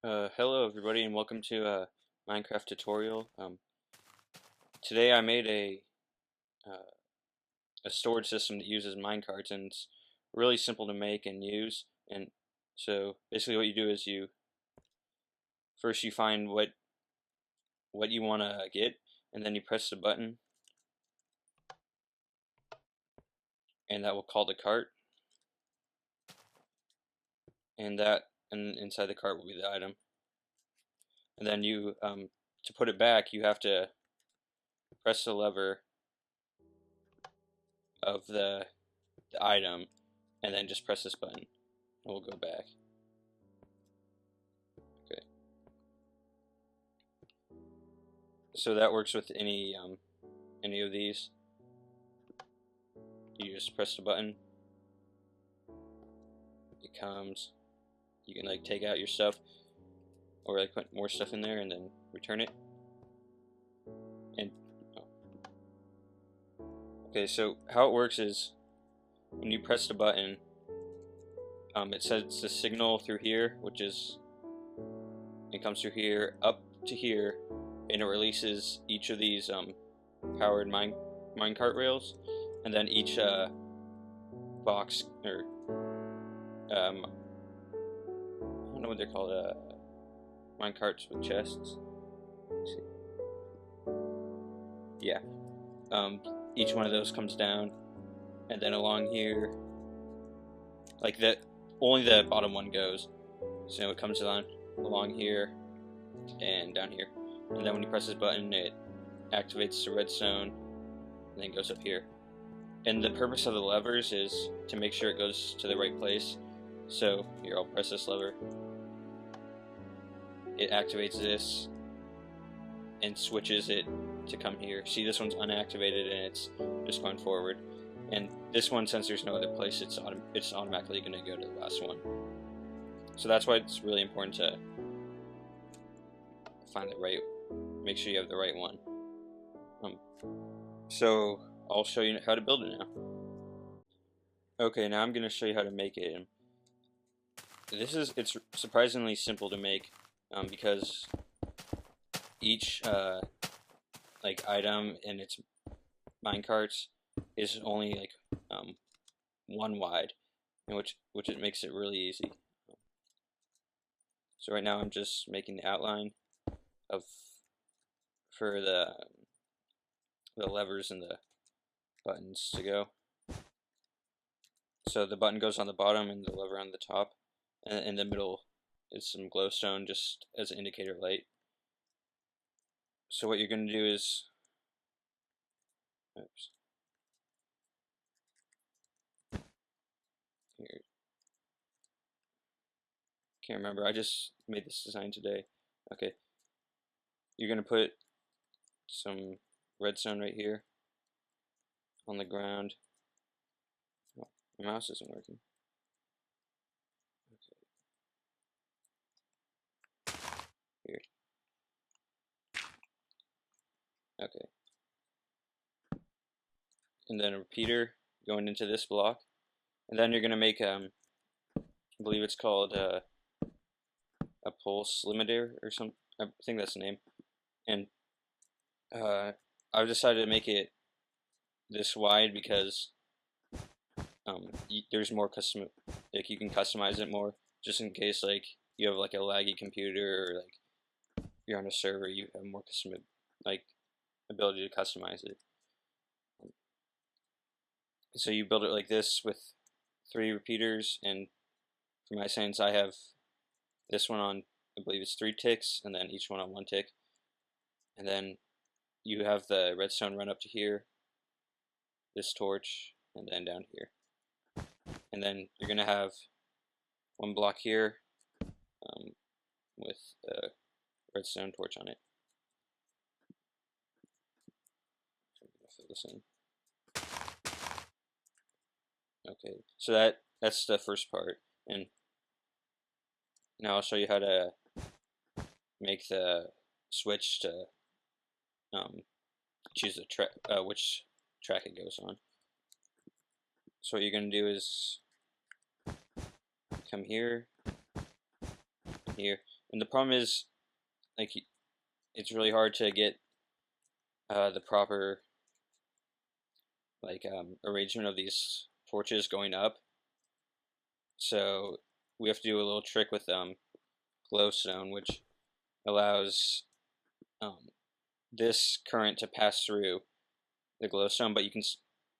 Hello everybody and welcome to a Minecraft tutorial. Today I made uh, a storage system that uses minecarts, and it's really simple to make and use. And so basically what you do is you find what you want to get, and then you press the button, and that will call the cart, and inside the cart will be the item. And then you to put it back, you have to press the lever of the item, and then just press this button, and we'll go back. Okay. So that works with any of these. You just press the button. It comes. You can like take out your stuff, or like put more stuff in there and then return it. And okay, so how it works is when you press the button, it sends the signal through here, which is it comes through here up to here, and it releases each of these powered minecart rails, and then each box or I don't know what they're called, minecarts with chests. Yeah. Each one of those comes down, and then along here, like that, only the bottom one goes. So it comes down along here and down here, and then when you press this button, it activates the redstone, and then goes up here. And the purpose of the levers is to make sure it goes to the right place. So here, I'll press this lever. It activates this and switches it to come here. See, this one's unactivated and it's just going forward. And this one, since there's no other place, it's automatically going to go to the last one. So that's why it's really important to find the right, make sure you have the right one. So I'll show you how to build it now. Okay, now I'm going to show you how to make it. It's surprisingly simple to make, because each like item in its minecarts is only like one wide, and which it makes it really easy. So right now I'm just making the outline for the levers and the buttons to go. So the button goes on the bottom and the lever on the top, and in the middle is some glowstone just as an indicator light. So what you're going to do is, oops, here, can't remember, I just made this design today. Okay, you're going to put some redstone right here on the ground. Oh, my mouse isn't working. Okay. Here. Okay. And then a repeater going into this block. And then you're going to make, I believe it's called a pulse limiter or something. I think that's the name. And I've decided to make it this wide because there's more like you can customize it more, just in case like you have like a laggy computer, or like you're on a server, you have more like ability to customize it. So you build it like this with 3 repeaters, and for my settings I have this one on, I believe it's 3 ticks, and then each one on 1 tick, and then you have the redstone run up to here, this torch, and then down here. And then you're going to have 1 block here with a redstone torch on it. So I'm going to fill this in. Okay, so that's the first part, and now I'll show you how to make the switch to choose the which track it goes on. So what you're going to do is come here, here, And the problem is, like, it's really hard to get the proper like arrangement of these torches going up. So we have to do a little trick with glowstone, which allows this current to pass through the glowstone, but you can,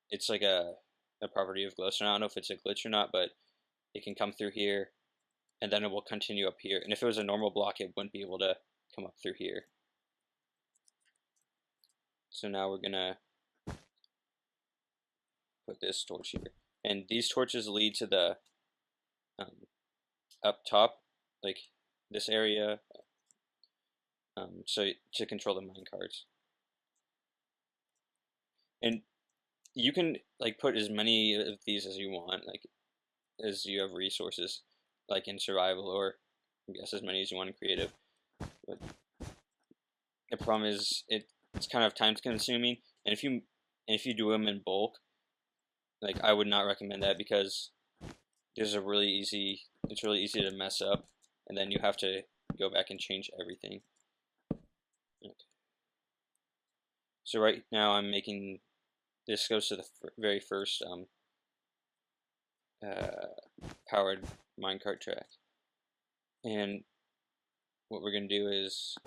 it's like a property of glowstone. I don't know if it's a glitch or not, but it can come through here, and then it will continue up here. And if it was a normal block, it wouldn't be able to come up through here. So now we're gonna put this torch here, and these torches lead to the up top, like this area, so to control the minecarts. And you can like put as many of these as you want, like as you have resources, like in survival, or I guess as many as you want in creative. But the problem is it's kind of time consuming, and if you do them in bulk, like I would not recommend that, because it's really easy to mess up, and then you have to go back and change everything. Okay. So right now I'm making this goes to the very first powered minecart track, and what we're gonna do is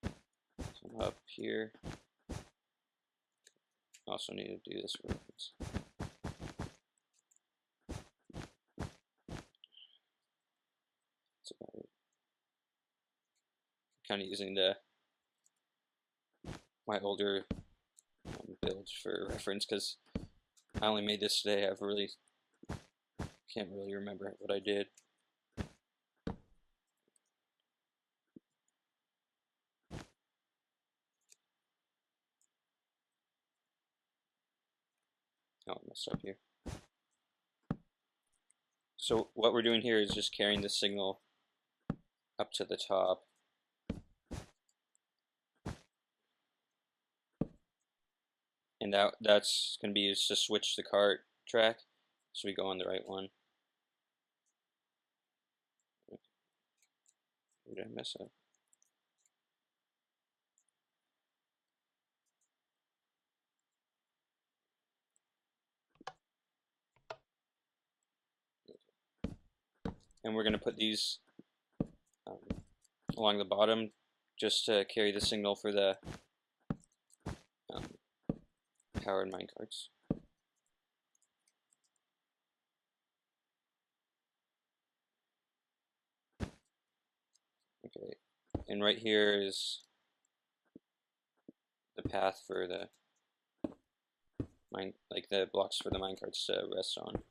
come up here. Also need to do this reference. That's about it. Kind of using my older builds for reference, because I only made this today. Can't really remember what I did. Oh, I messed up here. So what we're doing here is just carrying the signal up to the top. And that's going to be used to switch the cart track, so we go on the right one. Where did I mess up? And we're going to put these along the bottom, just to carry the signal for the powered minecarts. Okay, and right here is the path for the like the blocks for the minecarts to rest on.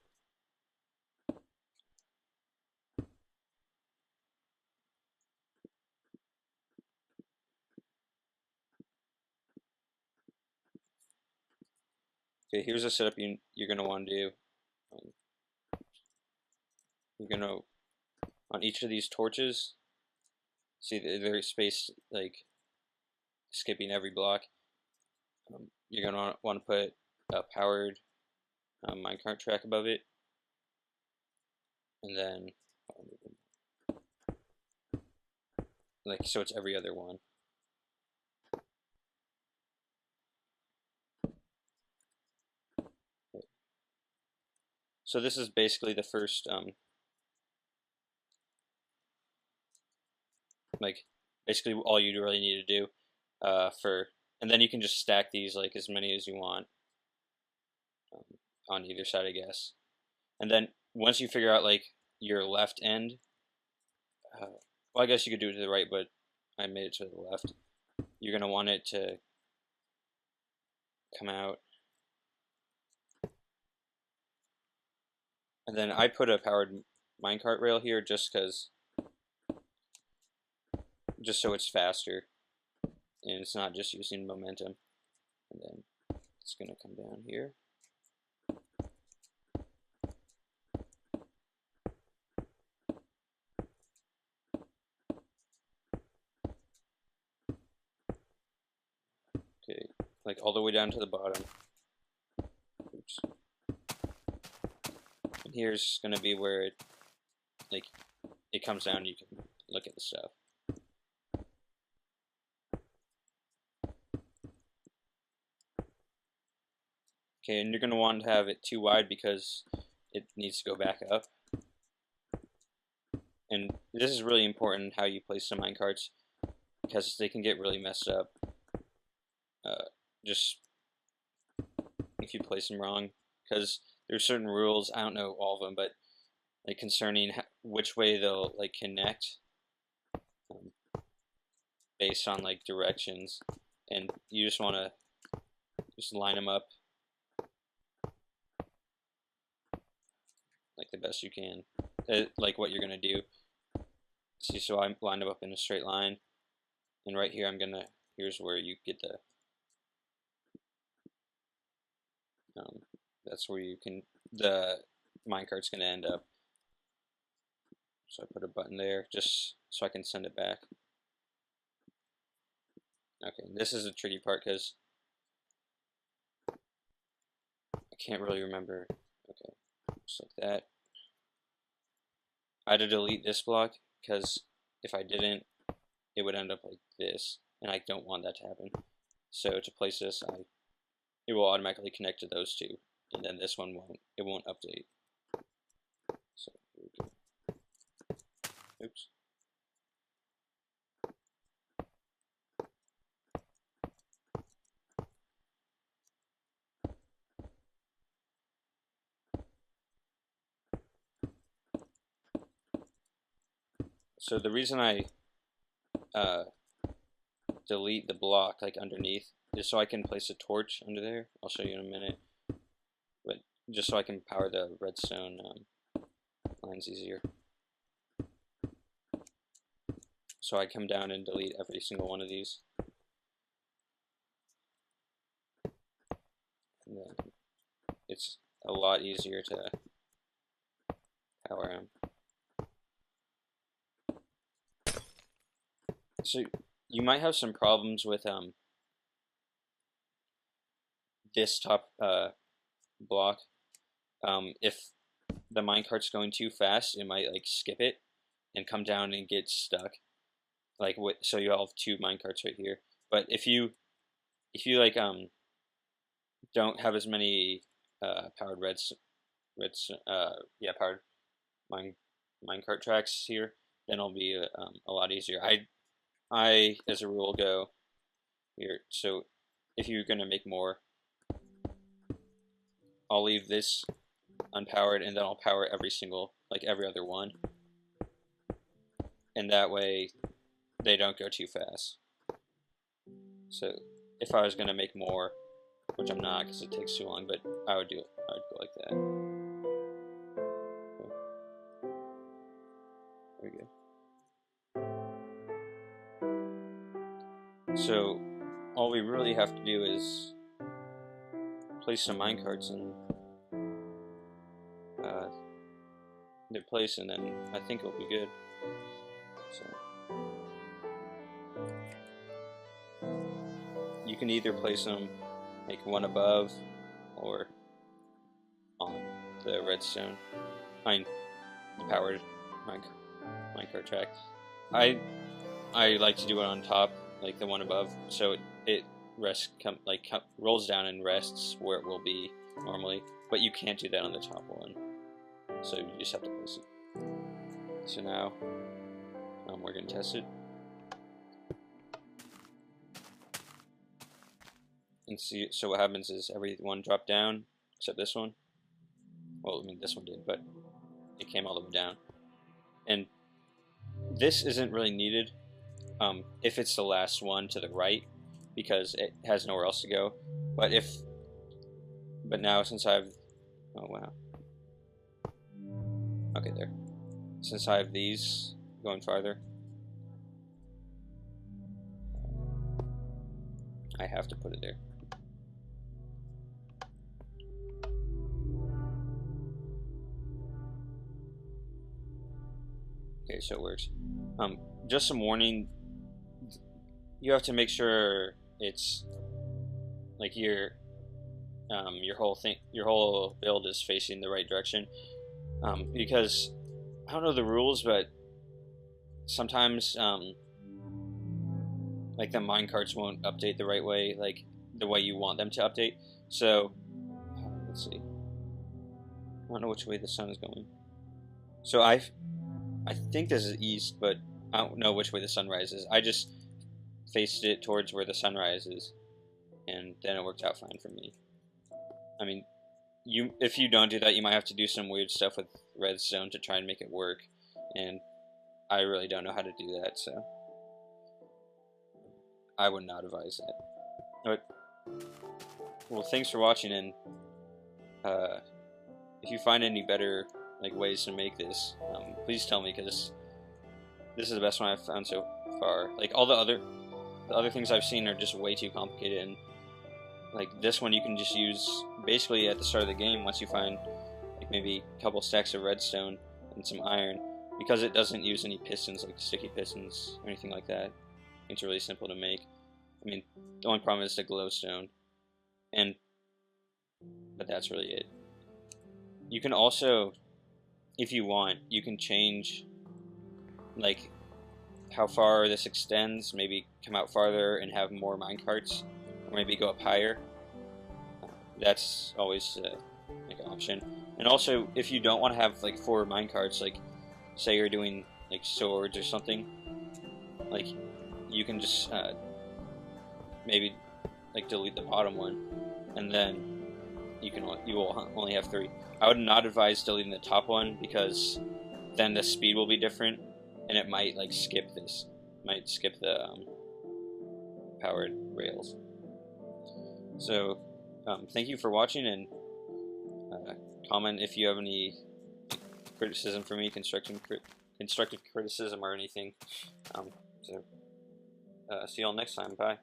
Okay, here's a setup you're going to want to do. You're going to, on each of these torches, see they're spaced like skipping every block. You're going to want to put a powered minecart track above it, and then like so it's every other one. So this is basically the first like basically all you really need to do and then you can just stack these like as many as you want on either side, I guess. And then once you figure out like your left end, well, I guess you could do it to the right, but I made it to the left. You're gonna want it to come out, and then I put a powered minecart rail here just so it's faster and it's not just using momentum. And then it's gonna come down here. Okay, like all the way down to the bottom. Oops. And here's gonna be where it comes down. You can look at the stuff. Okay, and you're going to want to have it too wide because it needs to go back up. And this is really important how you place the minecarts because they can get really messed up. Just if you place them wrong, because there's certain rules, I don't know all of them, but like concerning which way they'll like connect based on like directions, and you just want to just line them up like the best you can, like what you're gonna do. See, so I lined them up in a straight line, and right here here's where you get the that's where the minecart's gonna end up. So I put a button there just so I can send it back. Okay, this is the tricky part because I can't really remember. Okay, just like that. I had to delete this block because if I didn't, it would end up like this, and I don't want that to happen. So to place this, it will automatically connect to those two, and then this one won't update. So here we go. Oops. So the reason I delete the block like underneath is so I can place a torch under there. I'll show you in a minute, but just so I can power the redstone lines easier. So I come down and delete every single one of these, and then it's a lot easier to power them. So you might have some problems with this top block. If the minecart's going too fast, it might like skip it and come down and get stuck. Like so you have two minecarts right here. But if you like don't have as many powered powered minecart tracks here, then it'll be a lot easier. I as a rule go here. So if you're gonna make more, I'll leave this unpowered, and then I'll power every other one, and that way they don't go too fast. So if I was gonna make more, which I'm not because it takes too long, but I would go like that. Okay. There we go. So all we really have to do is place some minecarts in their place, and then I think it'll be good. So you can either place them like one above or on the redstone, the powered minecart track. I like to do it on top, like the one above, so it rolls down and rests where it will be normally, but you can't do that on the top one, so you just have to place it. So now we're going to test it and see. So what happens is every one dropped down except this one. Well, I mean this one did, but it came all the way down. And this isn't really needed if it's the last one to the right, because it has nowhere else to go. But now since I've, oh wow, okay, there. Since I have these going farther, I have to put it there. Okay, so it works. Just some warning. You have to make sure it's like your whole build is facing the right direction. Because I don't know the rules, but sometimes like the minecarts won't update the right way, like the way you want them to update. So let's see. I don't know which way the sun is going. So I think this is east, but I don't know which way the sun rises. I just faced it towards where the sun rises, and then it worked out fine for me. I mean, if you don't do that, you might have to do some weird stuff with redstone to try and make it work, and I really don't know how to do that, so I would not advise that. But, well, thanks for watching, and if you find any better like ways to make this, please tell me, because this is the best one I've found so far. Like all the other things I've seen are just way too complicated, and like this one you can just use basically at the start of the game once you find like maybe a couple stacks of redstone and some iron, because it doesn't use any pistons, like sticky pistons or anything like that. It's really simple to make. I mean, the only problem is the glowstone, but that's really it. You can also, if you want, you can change like how far this extends, maybe come out farther and have more minecarts, or maybe go up higher. That's always like an option. And also, if you don't want to have like 4 minecarts, like say you're doing like swords or something, like you can just maybe like delete the bottom one, and then you will only have 3. I would not advise deleting the top one, because then the speed will be different, and it might like skip this, might skip the powered rails. So thank you for watching, and comment if you have any criticism for me, constructive criticism or anything. So see y'all next time. Bye.